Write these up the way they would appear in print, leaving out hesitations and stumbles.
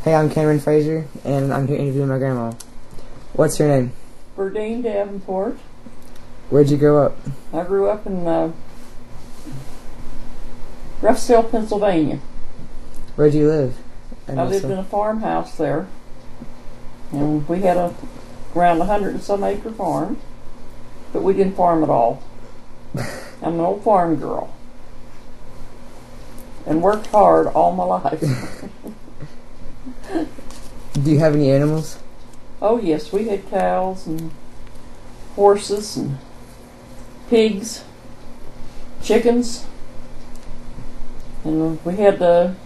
Hey, I'm Cameron Fraser, and I'm here interviewing my grandma. What's your name? Berdine Davenport. Where'd you grow up? I grew up in Ruffsville, Pennsylvania. Where'd you live? I lived in a farmhouse there, and we had around 100 and some acre farm, but we didn't farm at all. I'm an old farm girl, and worked hard all my life. Do you have any animals? Oh yes, we had cows and horses and pigs, chickens, and we had to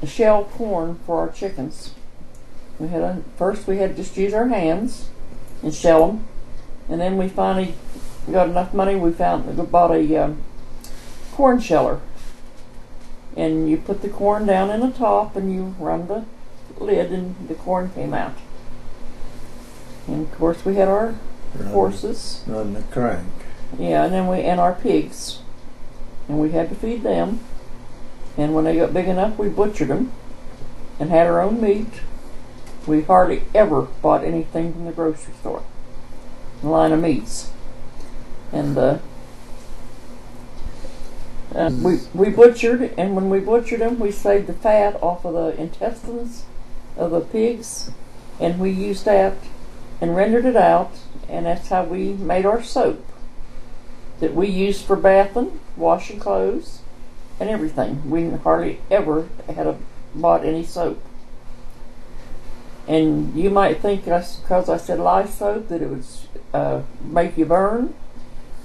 shell corn for our chickens. First we had to just use our hands and shell them, and then we finally got enough money. We bought a corn sheller, and you put the corn down in the top, and you run the lid, and the corn came out. And of course we had our horses. Run the crank. Yeah, and then our pigs, and we had to feed them. And when they got big enough, we butchered them and had our own meat. We hardly ever bought anything from the grocery store, a line of meats. And we butchered, and when we butchered them, we saved the fat off of the intestines of the pigs, and we used that and rendered it out, and that's how we made our soap that we used for bathing, washing clothes, and everything. We hardly ever bought any soap. And you might think, because I said lye soap, that it would make you burn,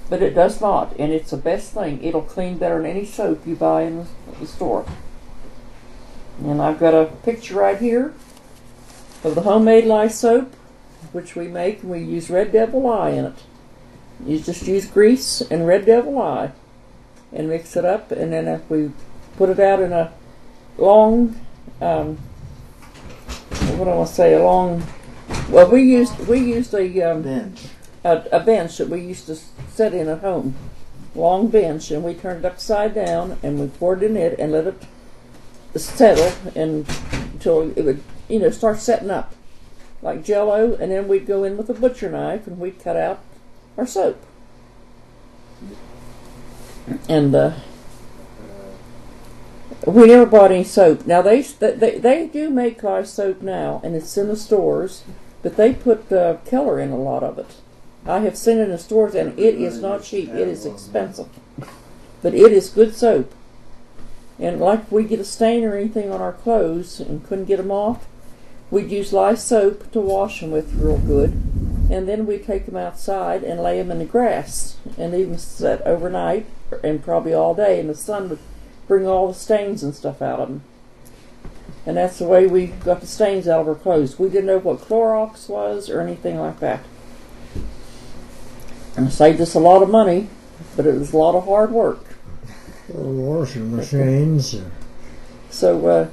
but it does not, and it's the best thing. It'll clean better than any soap you buy in the store. And I've got a picture right here of the homemade lye soap, which we make, and we use Red Devil lye in it. You just use grease and Red Devil lye and mix it up, and then if we put it out in a long, well, we used a Bench. A bench that we used to sit in at home, long bench, and we turned it upside down, and we poured in it and let it settle until it would, start setting up like Jello, and then we'd go in with a butcher knife and we'd cut out our soap. And we never bought any soap. Now they do make lye soap now, and it's in the stores, but they put Keller in a lot of it. I have seen it in stores, and it is not cheap. It is expensive, but it is good soap. And like if we get a stain or anything on our clothes and couldn't get them off, we'd use lye soap to wash them with real good, and then we'd take them outside and lay them in the grass, and even set overnight and probably all day, and the sun would bring all the stains and stuff out of them. And that's the way we got the stains out of our clothes. We didn't know what Clorox was or anything like that. And it saved us a lot of money, but it was a lot of hard work. Washing machines. So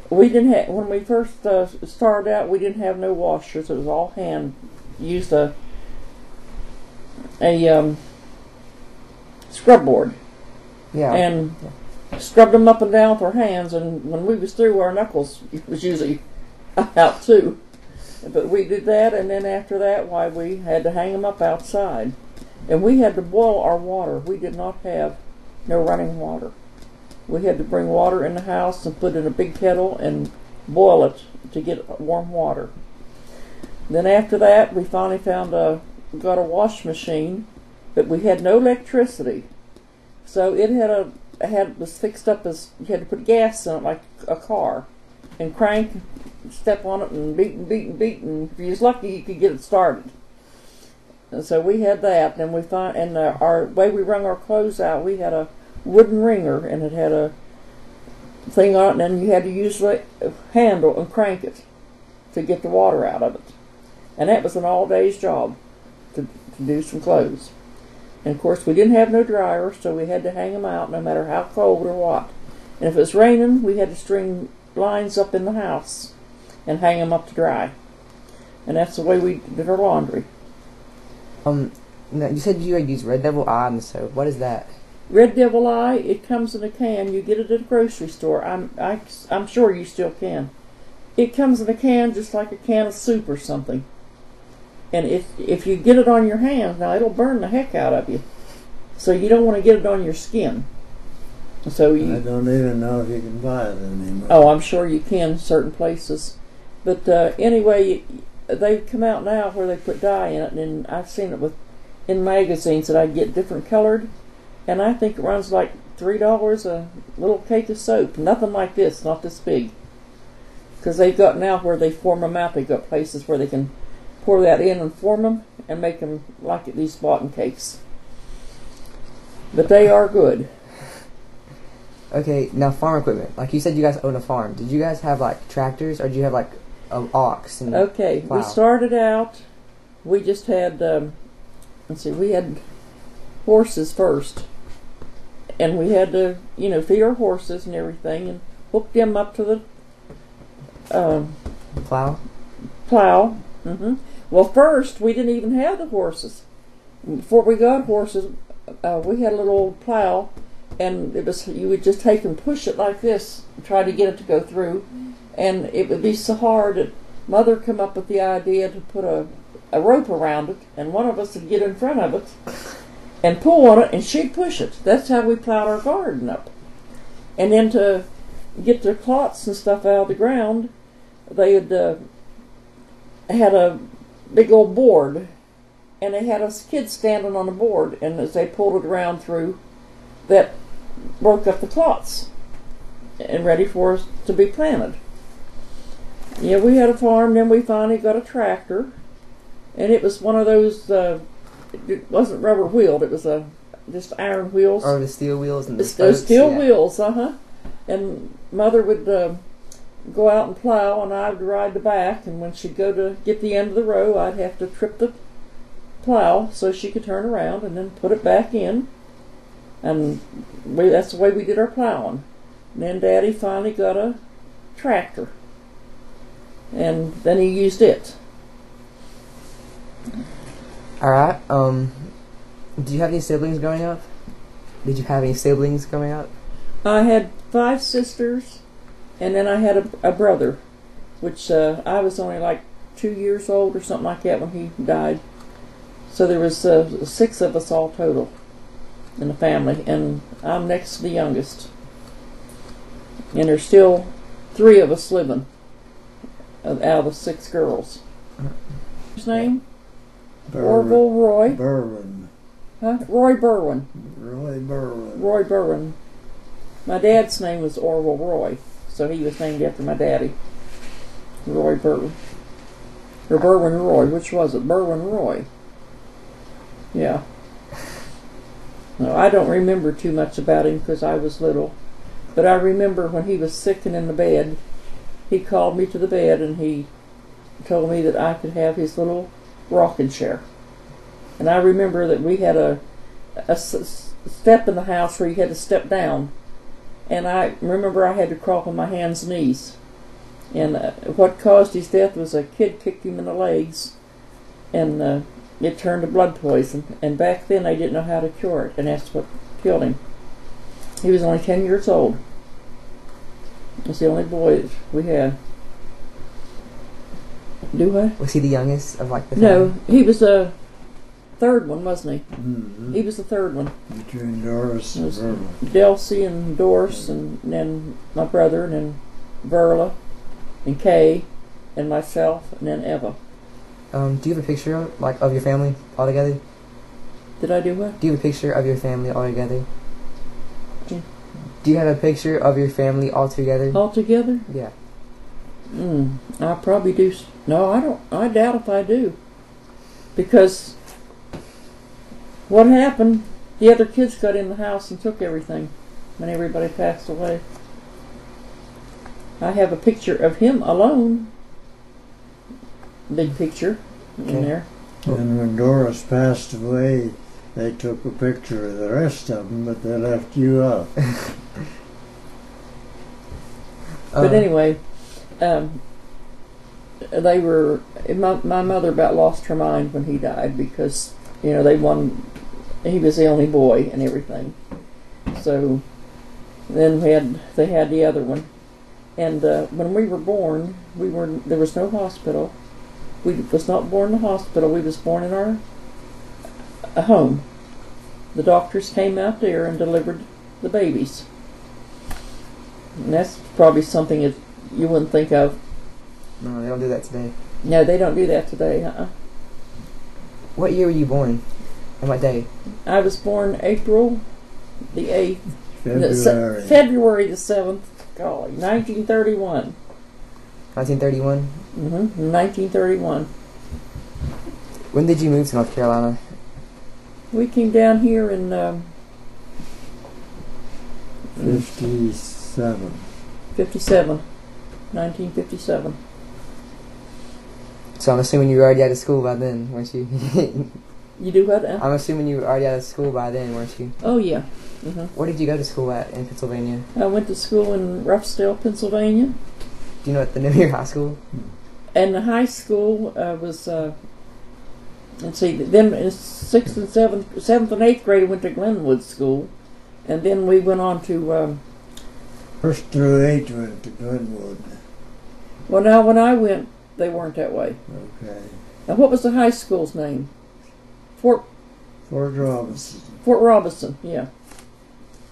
we didn't have, when we first started out, we didn't have no washers. It was all hand. Used a scrub board. Yeah. And scrubbed them up and down with our hands, and when we was through, our knuckles was usually out too. But we did that, and then after that, we had to hang them up outside. And we had to boil our water. We did not have no running water. We had to bring water in the house and put it in a big kettle and boil it to get warm water. Then after that, we finally got a wash machine, but we had no electricity. So it was fixed up as, you had to put gas in it like a car, and crank, step on it, and beat, and if you was lucky, you could get it started. And so we had that, and our way we wrung our clothes out, we had a wooden wringer, and it had a thing on it, and then you had to use the handle and crank it to get the water out of it. And that was an all-day's job to do some clothes. And of course, we didn't have no dryer, so we had to hang them out no matter how cold or what. And if it was raining, we had to string lines up in the house and hang them up to dry. And that's the way we did our laundry. You said you had used Red Devil eye in the soap. What is that? Red Devil Eye, it comes in a can. You get it at a grocery store. I'm sure you still can. It comes in a can just like a can of soup or something. And if you get it on your hands, now it'll burn the heck out of you. So you don't want to get it on your skin. So I don't even know if you can buy it anymore. Oh, I'm sure you can in certain places. But anyway, they've come out now where they put dye in it, and I've seen it in magazines that I get different colored, and I think it runs like $3 a little cake of soap. Nothing like this, not this big. Because they've got now where they form them out. They've got places where they can pour that in and form them and make them like these boughton cakes. But they are good. Okay, now farm equipment. Like you said, you guys own a farm. Did you guys have like tractors, or did you have like an ox? And Okay, plow? we started out. We just had. Let's see, we had horses first, and we had to, feed our horses and everything, and hook them up to the Plow. Mm-hmm. Well, first we didn't even have the horses. Before we got horses, we had a little old plow, and you would just take and push it like this, and try to get it to go through, and it would be so hard that Mother come up with the idea to put a rope around it, and one of us would get in front of it and pull on it, and she'd push it. That's how we plowed our garden up. And then to get the clots and stuff out of the ground, they had a big old board, and they had us kids standing on the board, and as they pulled it around through, that broke up the clots and ready for us to be planted. Yeah, we had a farm, then we finally got a tractor, and it was one of those, it wasn't rubber wheeled, it was just iron wheels. Or the steel wheels and the Those spokes, steel yeah. wheels, And Mother would go out and plow, and I would ride the back, and when she'd go to get the end of the row, I'd have to trip the plow so she could turn around and then put it back in. And that's the way we did our plowing. And then Daddy finally got a tractor, and then he used it. Alright, do you have any siblings growing up? Did you have any siblings growing up? I had 5 sisters, and then I had a brother, which I was only like 2 years old or something like that when he died. So there was 6 of us all total in the family, and I'm next to the youngest. And there's still 3 of us living out of the 6 girls. His name? Orville Roy. Berwin. Huh? Roy Berwin. Roy Berwin. Roy Berwin. My dad's name was Orville Roy, so he was named after my daddy. Roy Berwin. Or Berwin Roy, which was it? Berwin Roy. Yeah. No, I don't remember too much about him because I was little. But I remember when he was sick and in the bed, he called me to the bed and he told me that I could have his little rocking chair. And I remember that we had a step in the house where you had to step down. And I remember I had to crawl on my hands and knees. And what caused his death was a kid kicked him in the legs, and it turned to blood poison. And back then they didn't know how to cure it, and that's what killed him. He was only 10 years old. That's the only boy that we had. Do what? Was he the youngest of like the No, family? he was the third one, wasn't he? Mm-hmm. He was the third one. Between Doris and Verla. Delcy and Doris, and then my brother, and then Verla, and Kay, and myself, and then Eva. Do you have a picture of your family all together? Did I do what? Do you have a picture of your family all together? Yeah. Do you have a picture of your family all together? All together? Yeah. I probably do. No, I don't. I doubt if I do. Because what happened, the other kids got in the house and took everything when everybody passed away. I have a picture of him alone. Big picture in there. And when Doris passed away, they took a picture of the rest of them, but they left you out. But anyway, they were. My mother about lost her mind when he died because he was the only boy and everything. So then they had the other one. And when we were born, there was no hospital. We was not born in a hospital. We was born in our home. The doctors came out there and delivered the babies. And that's probably something that you wouldn't think of. No, they don't do that today. No, they don't do that today. What year were you born? And what day? I was born April the 8th. February. February the 7th. Golly, 1931. 1931? 1931. When did you move to North Carolina? We came down here in 57. 1957. So I'm assuming you were already out of school by then, weren't you? You do what now? I'm assuming you were already out of school by then, weren't you? Oh, yeah. Where did you go to school at in Pennsylvania? I went to school in Ruffsdale, Pennsylvania. Do you know what the name of your high school? And the high school was, let's see, then in 6th and 7th and 8th grade I went to Glenwood School. And then we went on to... 1st through 8th went to Glenwood. Well, now when I went, they weren't that way. Okay. Now what was the high school's name? Fort Robinson. Fort Robinson, yeah.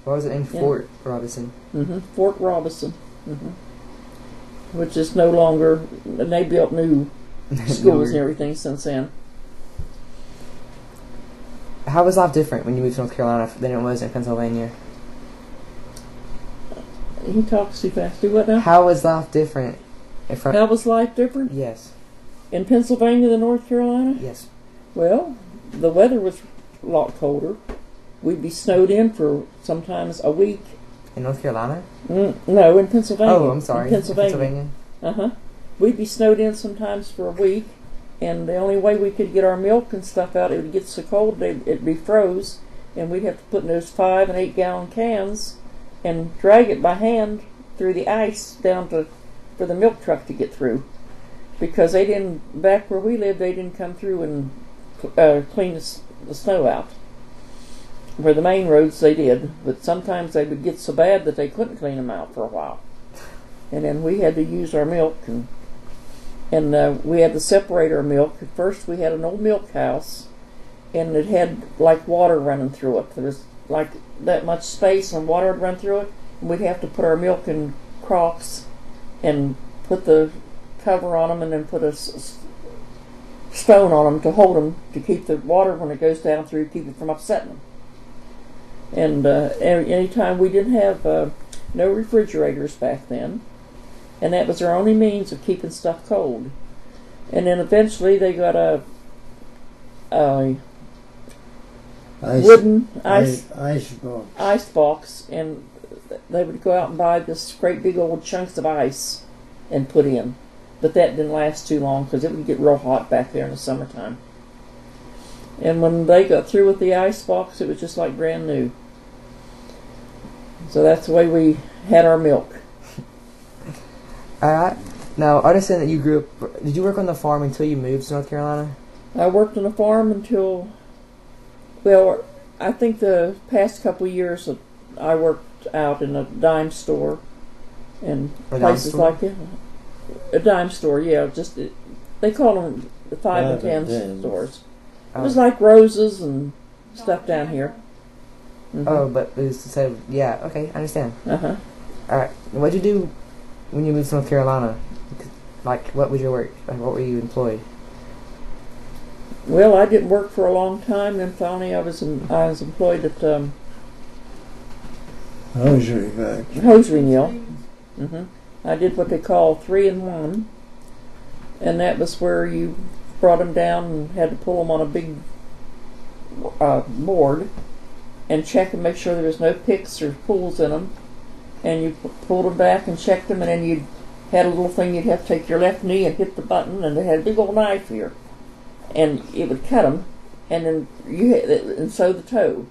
What was it named? Yeah. Fort Robinson. Fort Robinson. Which is no longer... They built new schools and everything since then. How was life different when you moved to North Carolina than it was in Pennsylvania? He talks too fast. Do what now? How was life different? How was life different? Yes. In Pennsylvania than North Carolina? Yes. Well, the weather was a lot colder. We'd be snowed in for sometimes a week. In North Carolina? No, in Pennsylvania. Oh, I'm sorry. In Pennsylvania. We'd be snowed in sometimes for a week, and the only way we could get our milk and stuff out, it would get so cold it'd be froze, and we'd have to put in those 5 and 8 gallon cans and drag it by hand through the ice down for the milk truck to get through, because they didn't, back where we lived, they didn't come through and clean the snow out. Where the main roads they did, but sometimes they would get so bad that they couldn't clean them out for a while, and then we had to use our milk, and we had to separate our milk. At first we had an old milk house, and it had like water running through it. There was like that much space and water would run through it, and we'd have to put our milk in crocks and put the cover on them and then put a stone on them to hold them, to keep the water when it goes down through, keep it from upsetting them. And anytime we didn't have no refrigerators back then, and that was our only means of keeping stuff cold. And then eventually they got a wooden ice box, and they would go out and buy this great big old chunks of ice and put in. But that didn't last too long because it would get real hot back there in the summertime. And when they got through with the ice box, it was just like brand new. So that's the way we had our milk. Alright. Now, I understand that you grew up... Did you work on the farm until you moved to North Carolina? I worked on a farm until... Well, I think the past couple of years I worked out in a dime store and places like that. A dime store, yeah. They call them the 5 and 10 stores. It was like Roses and stuff down here. Oh, but it was said, yeah, okay, I understand. Alright, what did you do when you moved to North Carolina? Like, what was your work? Like, what were you employed? Well, I didn't work for a long time, then finally I was employed at Hosiery factory. hosiery mill. I did what they call 3-in-1, and that was where you brought them down and had to pull them on a big board and check and make sure there was no picks or pulls in them, and you pulled them back and checked them, and then you had a little thing you'd have to take your left knee and hit the button, and they had a big old knife here, and it would cut them, and then and sew the toe,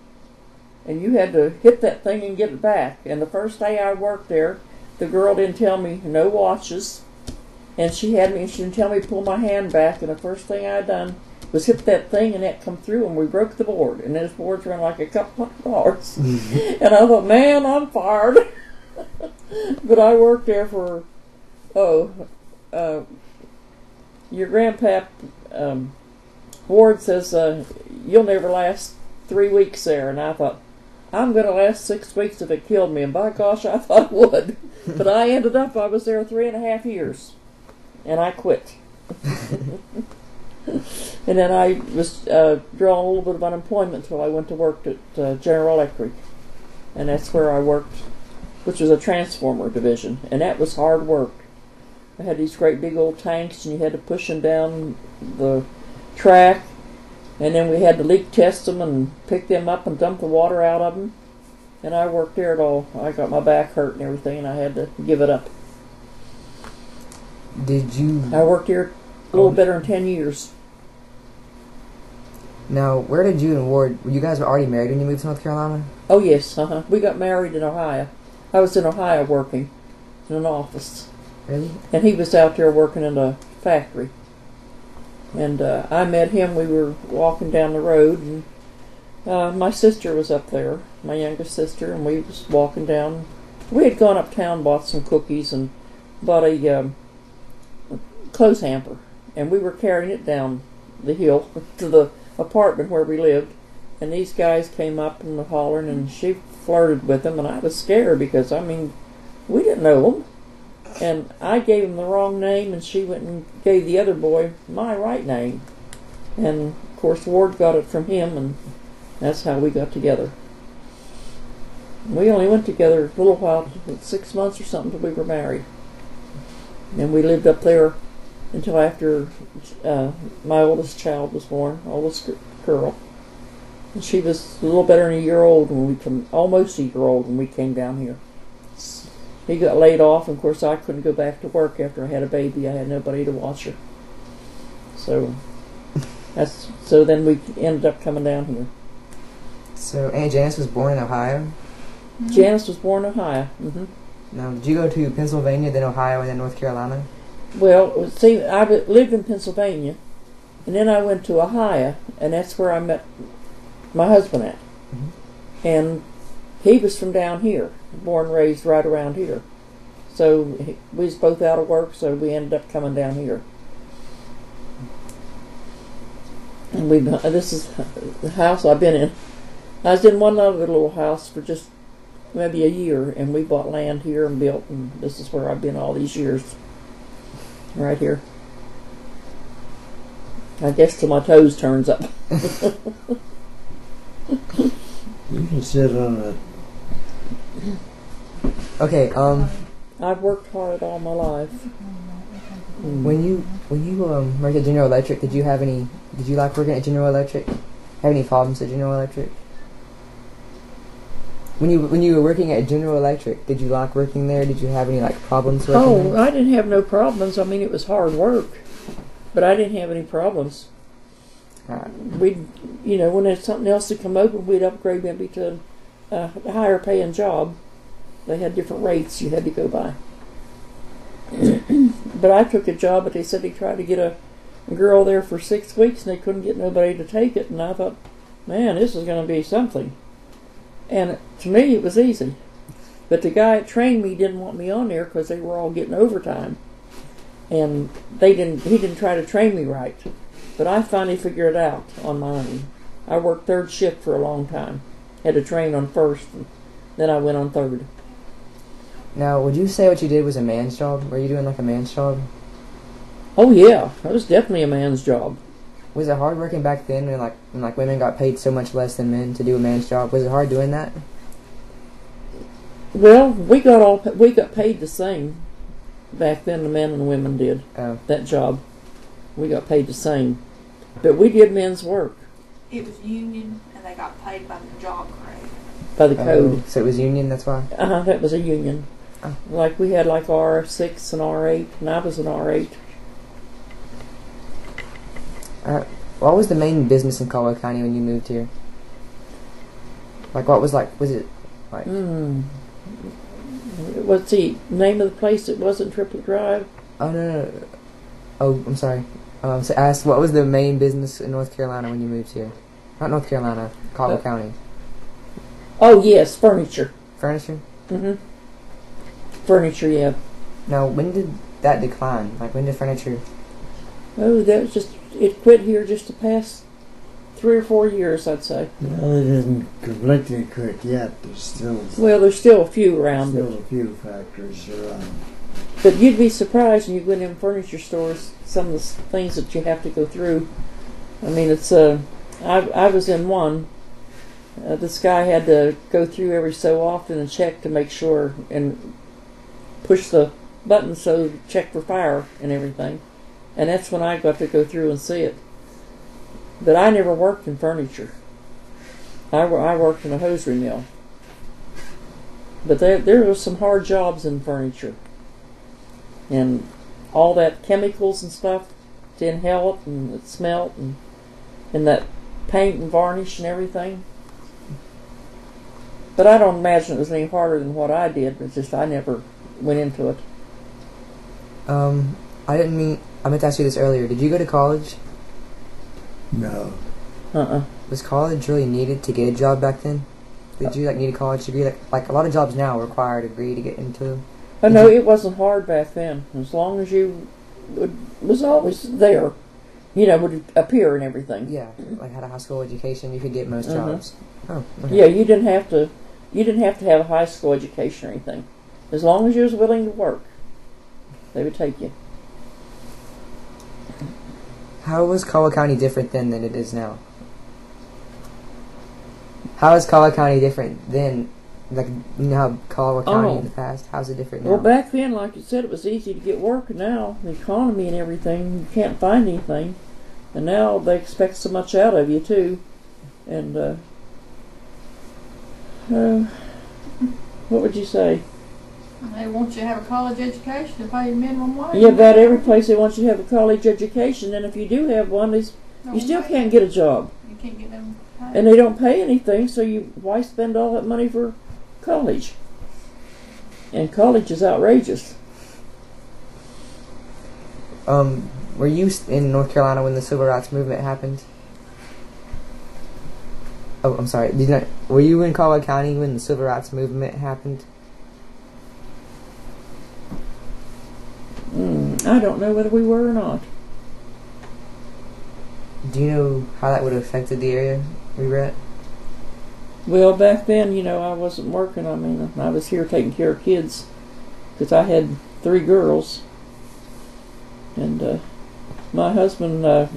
and you had to hit that thing and get it back. And the first day I worked there, the girl didn't tell me no watches, and she didn't tell me to pull my hand back, and the first thing I done was hit that thing and that come through and we broke the board. And those boards ran like a couple $100. And I thought, man, I'm fired. But I worked there for, your grandpap, Ward says, you'll never last 3 weeks there. And I thought, I'm going to last 6 weeks if it killed me. And by gosh, I thought it would. But I was there 3.5 years. And I quit. And then I was drawing a little bit of unemployment until I went to work at General Electric. And that's where I worked, which was a transformer division. And that was hard work. I had these great big old tanks, and you had to push them down the track. And then we had to leak test them and pick them up and dump the water out of them. And I worked there at all. I got my back hurt and everything, and I had to give it up. I worked here a little better than 10 years. Now, where did you and Ward, you guys were already married when you moved to North Carolina? Oh, yes, We got married in Ohio. I was in Ohio working in an office. Really? And he was out there working in a factory. And I met him, we were walking down the road, and my sister was up there, my youngest sister, and we was walking down. We had gone uptown, bought some cookies, and bought a clothes hamper. And we were carrying it down the hill to the apartment where we lived. And these guys came up and were hollering, and she flirted with them, and I was scared because, we didn't know them. And I gave him the wrong name, and she went and gave the other boy my right name. And, of course, Ward got it from him, and that's how we got together. We only went together a little while, 6 months or something, till we were married. And we lived up there until after my oldest child was born, oldest girl. And she was a little better than a year old almost a year old when we came down here. He got laid off, and of course I couldn't go back to work after I had a baby. I had nobody to watch her. So then we ended up coming down here. So Aunt Janice was born in Ohio? Mm-hmm. Janice was born in Ohio. Mm-hmm. Now, did you go to Pennsylvania, then Ohio, and then North Carolina? Well, see, I lived in Pennsylvania, and then I went to Ohio, and that's where I met my husband at. Mm-hmm. And he was from down here, born and raised right around here. So we was both out of work, so we ended up coming down here. And this is the house I've been in. I was in one other little house for just maybe a year, and we bought land here and built, and this is where I've been all these years. Right here. I guess till my toes turns up. You can sit on it. Okay, I've worked hard all my life. When you worked at General Electric, did you like working at General Electric? Have any problems at General Electric? When you were working at General Electric, did you like working there? Did you have any problems working there? I didn't have no problems. It was hard work, but I didn't have any problems. We'd, when there's something else to come open, we'd upgrade maybe to a higher paying job. They had different rates you had to go by. But I took a job, but they said they tried to get a girl there for 6 weeks, and they couldn't get nobody to take it. And I thought, man, this is going to be something. And to me, it was easy. But the guy that trained me didn't want me on there because they were all getting overtime. And he didn't try to train me right. But I finally figured it out on my own. I worked third shift for a long time. Had to train on first, and then I went on third. Now, would you say what you did was a man's job? Were you doing a man's job? Oh yeah, it was definitely a man's job. Was it hard working back then when women got paid so much less than men to do a man's job? Was it hard doing that? Well, we got paid the same back then. The men and women did that job. We got paid the same, but we did men's work. It was union, and they got paid by the job grade. By the code. So it was union. That's why. That was a union. We had R6 and R8, and I was an R8. What was the main business in Caldwell County when you moved here? Was it like? What's the name of the place? It wasn't Triple Drive. Oh no. Oh, I'm sorry. So ask, what was the main business in North Carolina when you moved here? Not North Carolina, Caldwell County. Oh yes, furniture. Furniture? Mm-hmm. Furniture, yeah. Now, when did that decline? Like, when did furniture... Oh, that was just, it quit here just the past 3 or 4 years, I'd say. Well, it isn't completely quit yet. There's still There's still a few around. Still a few factories around. But you'd be surprised when you go in them furniture stores, some of the things that you have to go through. I mean, it's I was in one. This guy had to go through every so often and check to make sure and push the button so check for fire and everything. And that's when I got to go through and see it. But I never worked in furniture. I worked in a hosiery mill. But there were some hard jobs in furniture. And all that chemicals and stuff to inhale it and it smelt and that paint and varnish and everything. But I don't imagine it was any harder than what I did. It's just I never went into it. I meant to ask you this earlier. Did you go to college? No. Was college really needed to get a job back then? Did you need a college degree? Like a lot of jobs now require a degree to get into. Oh no, it wasn't hard back then. As long as you was always there, would appear and everything. Yeah, like had a high school education, you could get most jobs. Oh, okay. Yeah, you didn't have to have a high school education or anything. As long as you was willing to work, they would take you. How was Caldwell County different then than it is now? How is Caldwell County different then? Like, how Caldwell County in the past? How's it different now? Well, back then, like you said, it was easy to get work. And now, the economy and everything, you can't find anything. And now they expect so much out of you, too. And, what would you say? They want you to have a college education to pay minimum wage. Yeah, about every place they want you to have a college education, and if you do have one, you still can't get a job. You can't get them paid. And they don't pay anything, so why spend all that money for college? And college is outrageous. Were you in North Carolina when the Civil Rights Movement happened? Oh, I'm sorry. Were you in Caldwell County when the Civil Rights Movement happened? I don't know whether we were or not. Do you know how that would have affected the area we were at? Well, back then, I wasn't working. I mean, I was here taking care of kids because I had 3 girls. And my husband,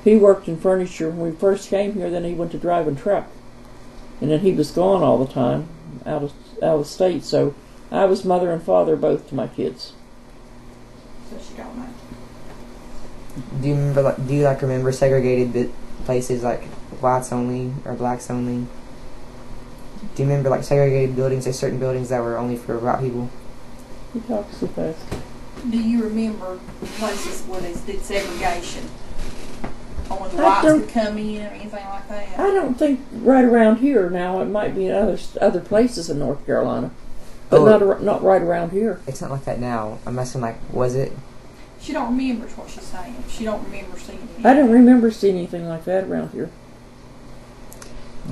he worked in furniture when we first came here. Then he went to driving truck. And then he was gone all the time, out of state. So I was mother and father both to my kids. So she don't know. Do you remember segregated places like whites only or blacks only? Do you remember segregated buildings? There's certain buildings that were only for white people. He talks so fast. Do you remember places where they did segregation? Only the whites could come in or anything like that? I don't think right around here now. It might be in other places in North Carolina. But not right around here. It's not like that now. I'm asking, was it? She don't remember what she's saying. She don't remember seeing anything. I don't remember seeing anything like that around here.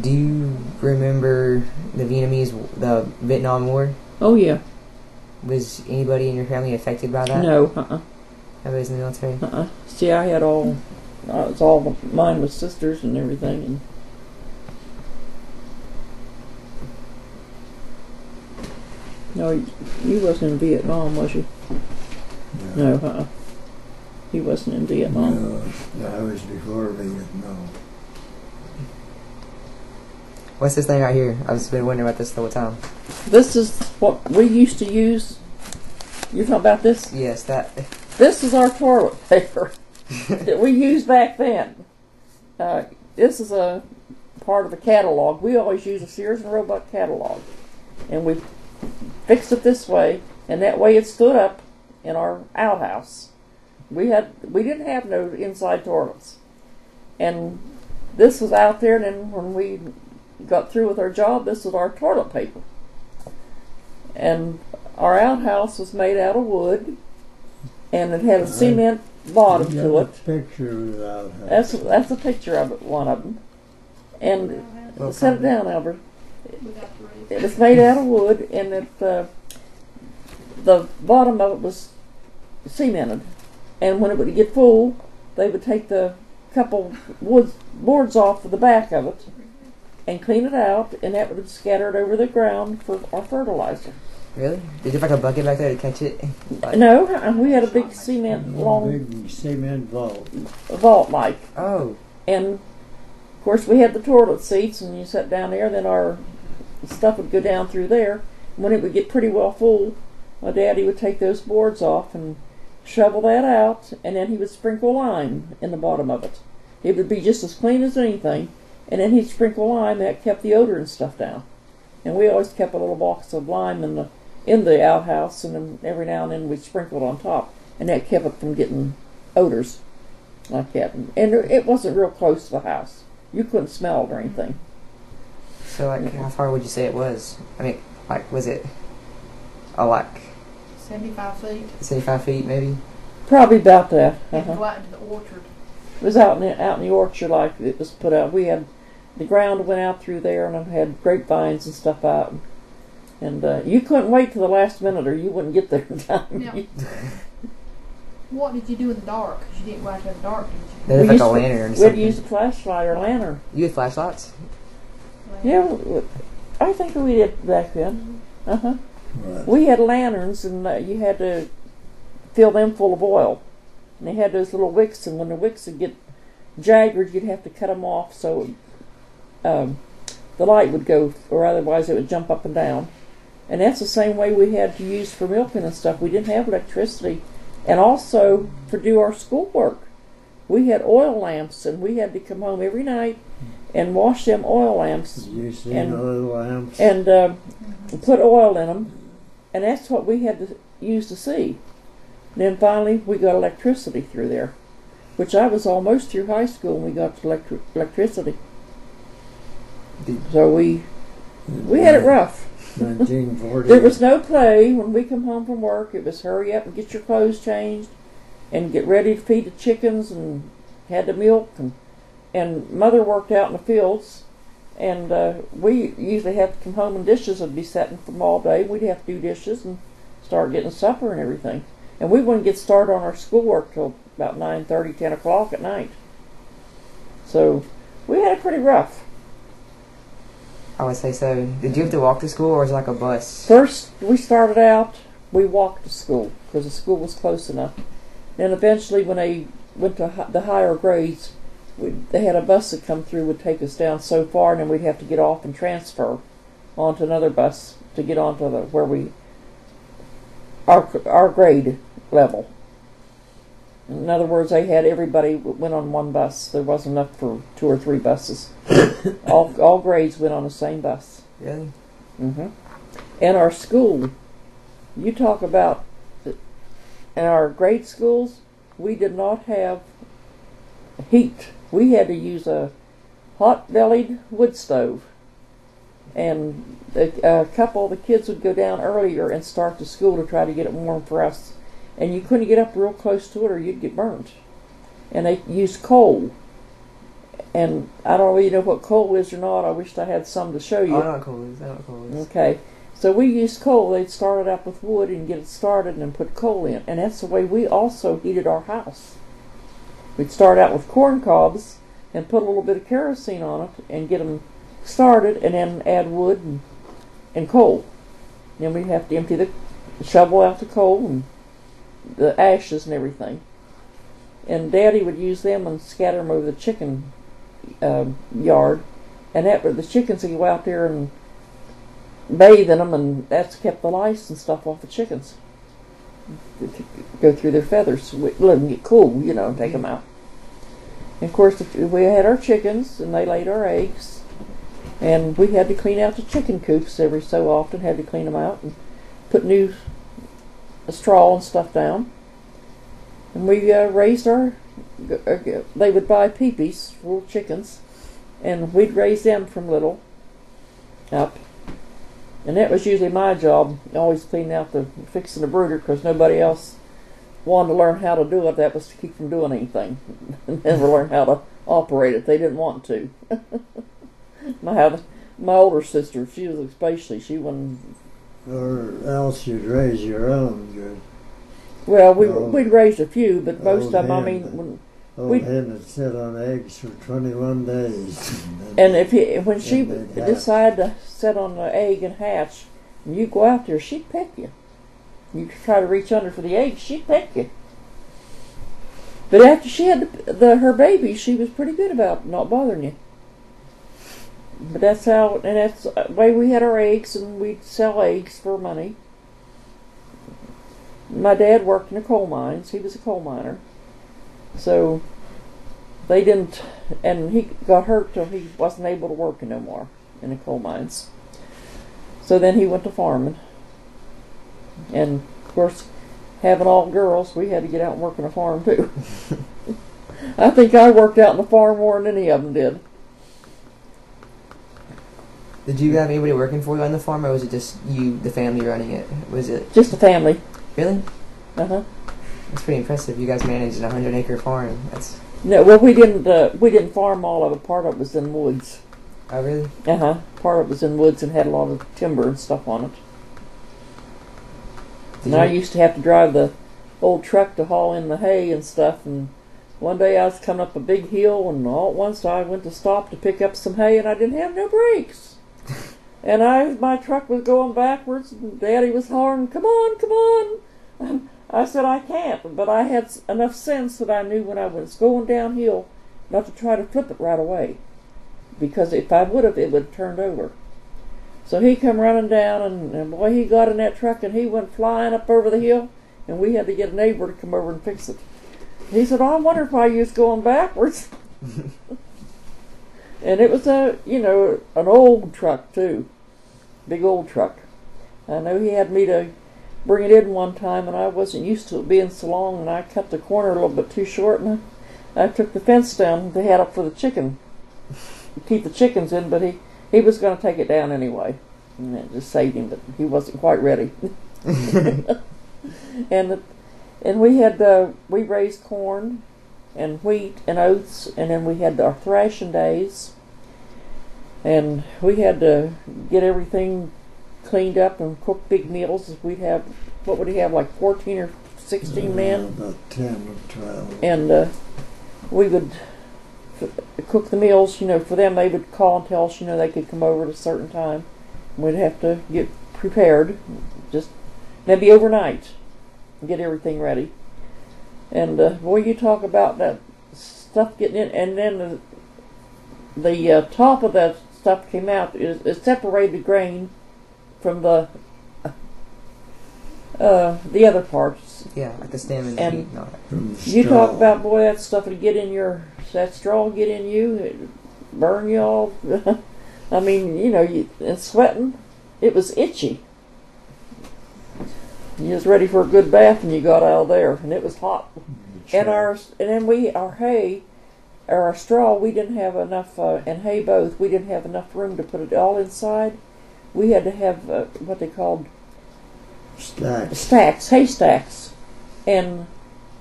Do you remember the Vietnam War? Oh, yeah. Was anybody in your family affected by that? No, Everybody's in the military? See, I had mine was sisters and everything. And no, you wasn't in Vietnam, was you? No, He wasn't in Vietnam. No, I was before Vietnam. What's this thing right here? I've just been wondering about this the whole time. This is what we used to use. You're talking about this? Yes, that. This is our toilet paper that we used back then. This is a part of a catalog. We always use a Sears and Roebuck catalog. And we fixed it this way, and that way it stood up in our outhouse. We didn't have no inside toilets. And this was out there, and then when we got through with our job, this was our toilet paper. And our outhouse was made out of wood, and it had a cement bottom You to got it. a picture of the outhouse. That's a picture of it, one of them. And Well, set it down, Albert. We got the It was made out of wood, and the bottom of it was cemented. And when it would get full, they would take the couple wood boards off of the back of it and clean it out, and that would be scattered over the ground for our fertilizer. Really? Did you have like a bucket back there to catch it? Like, No, we had a big cement long Big cement vault. vault like. oh, And of course we had the toilet seats, and you sat down there, then our stuff would go down through there. When it would get pretty well full, my daddy would take those boards off and shovel that out, and then he would sprinkle lime in the bottom of it. It would be just as clean as anything, and then he'd sprinkle lime. That kept the odor and stuff down. And we always kept a little box of lime in the outhouse, and then every now and then we'd sprinkle it on top, and that kept it from getting odors like that. And it wasn't real close to the house. You couldn't smell it or anything. so like how far would you say it was? I mean, like was it, like 75 feet. 75 feet maybe? Probably about that. Had to go out into the orchard. It was out in the orchard, like it was put out. We had the ground went out through there, and I had grapevines and stuff out. And you couldn't wait till the last minute, or you wouldn't get there in time. Now, what did you do in the dark? Because you didn't go out there in the dark, did you? They had like a lantern or We'd something. use a flashlight or lantern. You had flashlights? Yeah, I think we did back then. Right. We had lanterns, and you had to fill them full of oil. And they had those little wicks, and when the wicks would get jagged, you'd have to cut them off so the light would go, or otherwise it would jump up and down. And that's the same way we had to use for milking and stuff. We didn't have electricity. And also, to do our schoolwork, we had oil lamps, and we had to come home every night and wash them oil lamps You see And- oil lamps? and put oil in them. And that's what we had to use to see. Then finally, we got electricity through there, which I was almost through high school when we got to electricity. So we had it rough. 1940. There was no play when we come home from work. It was hurry up and get your clothes changed and get ready to feed the chickens and had the milk. And Mother worked out in the fields, and we usually had to come home and dishes would be setting from all day. We'd have to do dishes and start getting supper and everything. And we wouldn't get started on our schoolwork till about 9:30, 10 o'clock at night. So we had it pretty rough. I would say so. Did you have to walk to school or was it like a bus? First, we started out, we walked to school because the school was close enough. Then eventually, when they went to the higher grades, they had a bus that come through would take us down so far, and then we'd have to get off and transfer onto another bus to get onto our grade level. In other words, they had everybody went on one bus. There wasn't enough for 2 or 3 buses. all grades went on the same bus. Really? Mm-hmm. And our school, you talk about, in our grade schools, we did not have heat. We had to use a hot-bellied wood stove. And a couple of the kids would go down earlier and start the school to try to get it warm for us. And you couldn't get up real close to it or you'd get burnt. And they used coal. And I don't really know what coal is or not. I wished I had some to show you. I know what coal is. I know what coal is. Okay. So we used coal. They'd start it up with wood and get it started and then put coal in. And that's the way we also heated our house. We'd start out with corn cobs and put a little bit of kerosene on it and get them started and then add wood and coal. Then we'd have to shovel out the coal and the ashes and everything. And Daddy would use them and scatter them over the chicken yard. And the chickens would go out there and bathe in them, and that's kept the lice and stuff off the chickens. Go through their feathers, let them get cool, and take them out. And of course, we had our chickens, and they laid our eggs, and we had to clean out the chicken coops every so often. Had to clean them out and put new straw and stuff down. And we raised they would buy peepees, little chickens, and we'd raise them from little up. And that was usually my job, always cleaning out fixing the brooder, because nobody else wanted to learn how to do it, that was to keep from doing anything. Never learned how to operate it. They didn't want to. My older sister, she was especially, she wouldn't. Or else you'd raise your own good. Well, we'd raised a few, but most of them, I mean, Old hen would sit on eggs for 21 days. And when she decided to sit on the egg and hatch, and you go out there, she'd peck you. You try to reach under for the egg, she'd peck you. But after she had her baby, she was pretty good about not bothering you. But that's the way we had our eggs, and we'd sell eggs for money. My dad worked in the coal mines. He was a coal miner. So they didn't, and he got hurt till he wasn't able to work no more in the coal mines. So then he went to farming. And of course, having all girls, we had to get out and work on a farm too. I think I worked out on the farm more than any of them did. Did you have anybody working for you on the farm, or was it just you, the family, running it? Was it just a family? Really? Uh-huh. That's pretty impressive. You guys managed a 100-acre farm. That's no. Well, we didn't farm all of it. Part of it was in woods. Oh, really? Uh-huh. Part of it was in woods and had a lot of timber and stuff on it. And I used to have to drive the old truck to haul in the hay and stuff. And one day I was coming up a big hill, and all at once I went to stop to pick up some hay, and I didn't have no brakes. And my truck was going backwards, and Daddy was hollering, "Come on, come on!" I said, "I can't," but I had enough sense that I knew when I was going downhill not to try to flip it right away, because if I would have, it would have turned over. So he come running down, and boy, he got in that truck, and he went flying up over the hill, and we had to get a neighbor to come over and fix it. He said, "I wonder if I was going backwards." And it was an old truck too, big old truck. I know he had me to bring it in one time, and I wasn't used to it being so long, and I cut the corner a little bit too short, and I took the fence down they had up for the chicken, to keep the chickens in, but he was going to take it down anyway, and it just saved him, but he wasn't quite ready. And we raised corn and wheat and oats, and then we had our thrashing days, and we had to get everything cleaned up and cook big meals. We'd have, what would he have, like 14 or 16 men? About 10 or 12. And we would cook the meals, for them. They would call and tell us, they could come over at a certain time. We'd have to get prepared, just maybe overnight, and get everything ready. And boy, you talk about that stuff getting in, and then the top of that stuff came out. It separated grain from the other parts. Yeah, like the stem and and the meat and all that. You talk about, boy, that stuff would get in that straw would get in you, it'd burn you all. I mean, and sweating, it was itchy. You was ready for a good bath, and you got out of there, and it was hot. And then our hay, or our straw, we didn't have enough, and hay both, we didn't have enough room to put it all inside. We had to have what they called hay stacks, and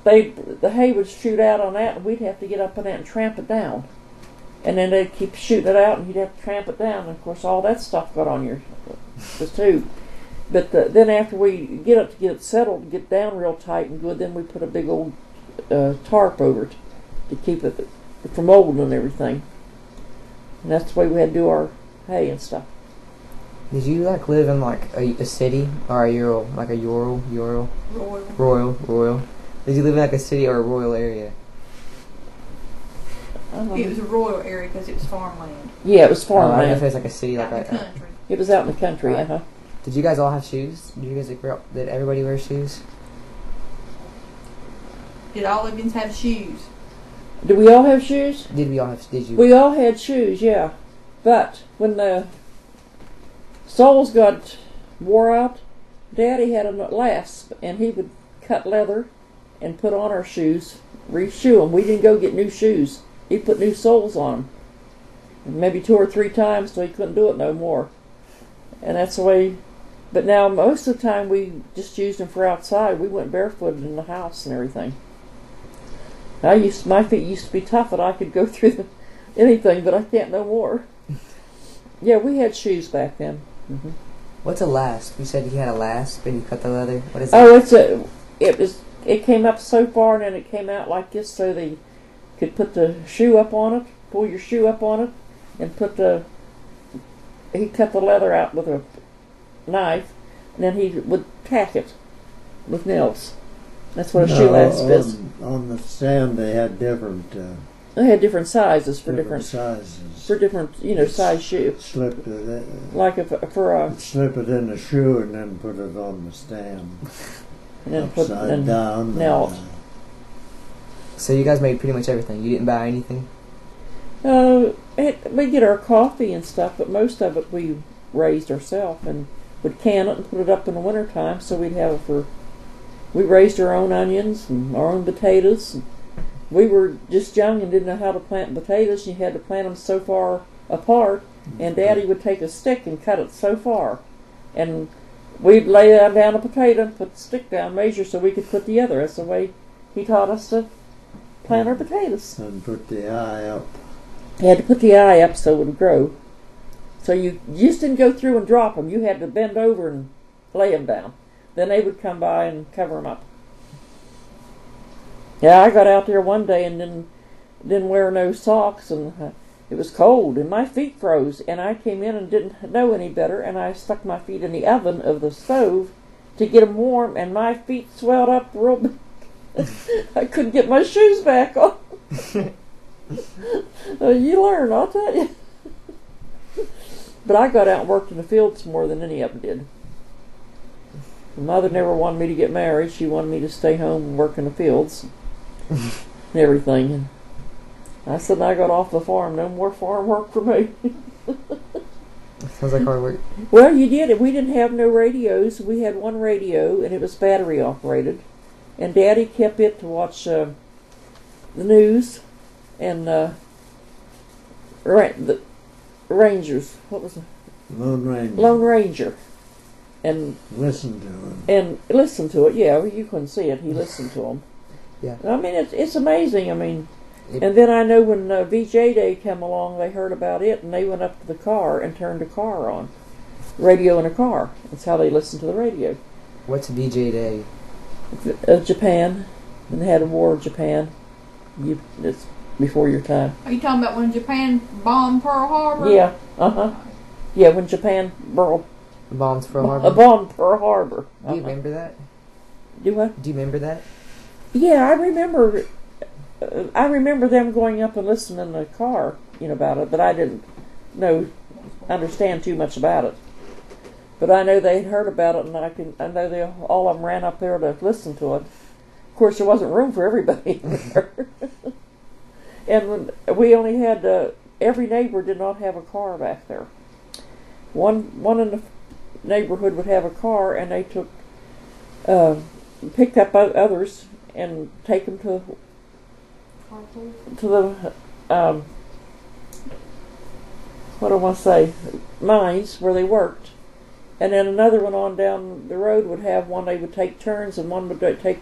the hay would shoot out on that, and we'd have to get up on that and tramp it down. And then they'd keep shooting it out, and you'd have to tramp it down. And of course, all that stuff got on the tube. But then after we get it settled, get down real tight and good, then we put a big old tarp over it to keep it from molding and everything. And that's the way we had to do our hay and stuff. Did you live in a city or a rural, Royal? Did you live in a city or a rural area? It was a rural area because it was farmland. Yeah, it was I don't know farmland. if it's a city Out in the country. It was out in the country. Right. Did you guys all have shoes? Did everybody wear shoes? Did all of you have shoes? Did we all have shoes? Did you? We all had shoes, yeah. But when the soles got wore out, Daddy had them at last, and he would cut leather and put on our shoes, reshoe them. We didn't go get new shoes. He put new soles on them. Maybe 2 or 3 times till he couldn't do it no more. And that's the way But now most of the time we just used them for outside. We went barefooted in the house and everything. My feet used to be tough and I could go through anything, but I can't no more. Yeah, we had shoes back then. Mm-hmm. What's a last? You said you had a last when you cut the leather. What is Oh, it came up so far and then it came out like this, so they could put the shoe up on it, pull your shoe up on it, and he cut the leather out with a knife, and then he would tack it with nails. That's what a shoe last is. On the stand, they had different. They had different sizes for different sizes. For different, size shoe. Slip it. Like for a. Slip it in the shoe and then put it on the stand. And then upside down. Nailed. So you guys made pretty much everything. You didn't buy anything? We get our coffee and stuff, but most of it we raised ourselves and would can it and put it up in the wintertime, so we'd have it for. We raised our own onions and our own potatoes. We were just young and didn't know how to plant potatoes. You had to plant them so far apart, and Daddy would take a stick and cut it so far. And we'd lay down a potato and put the stick down, measure so we could put the other. That's the way he taught us to plant our potatoes. And put the eye up. You had to put the eye up so it would grow. So you just didn't go through and drop them. You had to bend over and lay them down. Then they would come by and cover them up. Yeah, I got out there one day and didn't wear no socks, and it was cold, and my feet froze, and I came in and didn't know any better, and I stuck my feet in the oven of the stove to get them warm, and my feet swelled up real big. I couldn't get my shoes back on. You learn, I'll tell you. But I got out and worked in the fields more than any of them did. My mother never wanted me to get married. She wanted me to stay home and work in the fields and everything. And I said, I got off the farm. No more farm work for me. Sounds like hard work. Well, you did. We didn't have no radios. We had one radio, and it was battery operated. And Daddy kept it to watch the news and the Rangers. What was it? Lone Ranger. Lone Ranger. And listen to him. And listen to it. Yeah, you couldn't see it. He listened to them. Yeah. I mean, it's amazing. I mean, and then I know when VJ Day came along, they heard about it, and they went up to the car and turned the car on. Radio in a car. That's how they listened to the radio. What's VJ Day? Japan. And they had a war in Japan. It's before your time. Are you talking about when Japan bombed Pearl Harbor? Yeah. Yeah, when Japan bombs Pearl Harbor? Bombed Pearl Harbor. Do you remember that? Do what? Do you remember that? Yeah, I remember. I remember them going up and listening in the car, about it, but I didn't understand too much about it. But I know they'd heard about it, and I know all of them ran up there to listen to it. Of course, there wasn't room for everybody there. And we only had every neighbor did not have a car back there. One in the neighborhood would have a car, and they picked up others and take them to the what do I want to say, mines where they worked. And then another one on down the road would have one. They would take turns, and one would take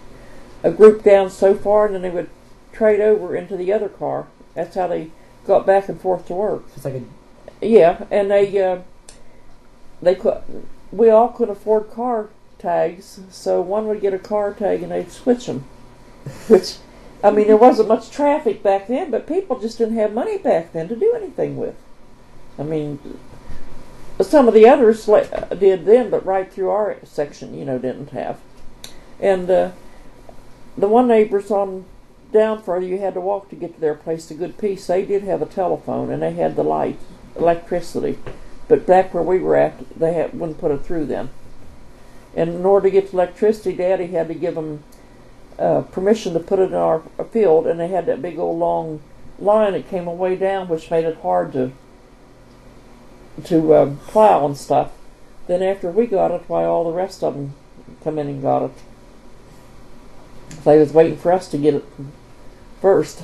a group down so far, and then they would trade over into the other car. That's how they got back and forth to work. It's like and we all could afford car tags, so one would get a car tag and they'd switch them. Which, I mean, there wasn't much traffic back then, but people just didn't have money back then to do anything with. I mean, some of the others did then, but right through our section, didn't have. And the one neighbors on down further, you had to walk to get to their place a good piece. They did have a telephone, and they had the light, electricity. But back where we were at, they wouldn't put it through them. And in order to get electricity, Daddy had to give them permission to put it in our field, and they had that big old long line that came away down, which made it hard to plow and stuff. Then after we got it, why all the rest of them come in and got it. They was waiting for us to get it first.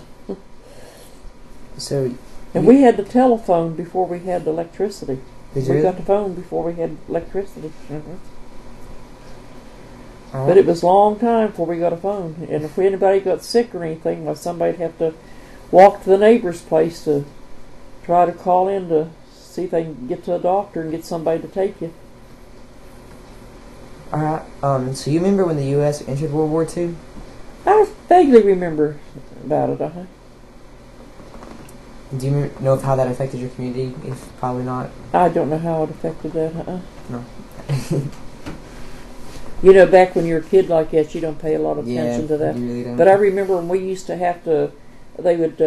So, and we had the telephone before we had the electricity. Did you We really? got the phone before we had electricity. Oh. But it was a long time before we got a phone. And if anybody got sick or anything, well, somebody'd have to walk to the neighbor's place to try to call in to see if they can get to a doctor and get somebody to take you. Alright, so you remember when the U.S. entered World War II? I vaguely remember about it, Do you know of how that affected your community? If probably not. I don't know how it affected that, No. You know, back when you're a kid like that, you don't pay a lot of attention to that. You really don't. But I remember when we used to have to, they would,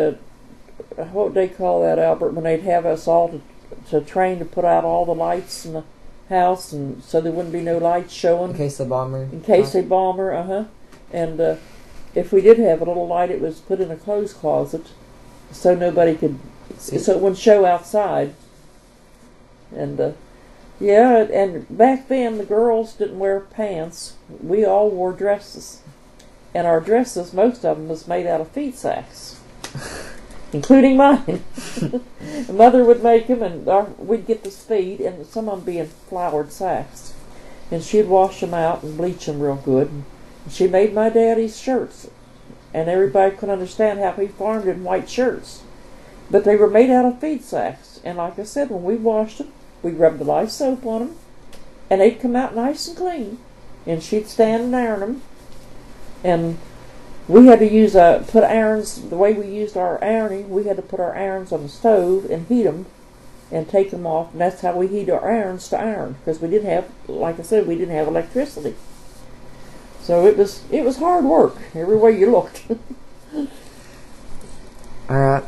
what would they call that, Albert, when they'd have us all to train to put out all the lights in the house, and so there wouldn't be no lights showing. In case the bomber. In case they bomb her, And if we did have a little light, it was put in a clothes closet so nobody could, See? so it wouldn't show outside. And, yeah, and back then the girls didn't wear pants. We all wore dresses. And our dresses, most of them, was made out of feed sacks. Including mine. Mother would make them, and we'd get this feed, and some of them being floured sacks. And she'd wash them out and bleach them real good. And she made my daddy's shirts. And everybody could understand how he farmed in white shirts. But they were made out of feed sacks. And like I said, when we washed them, we rubbed the light soap on them, and they'd come out nice and clean. And she'd stand and iron them. And we had to use put irons, the way we used our ironing, we had to put our irons on the stove and heat them and take them off. And that's how we heat our irons to iron, because we didn't have, like I said, we didn't have electricity. So it was hard work every way you looked. Alright.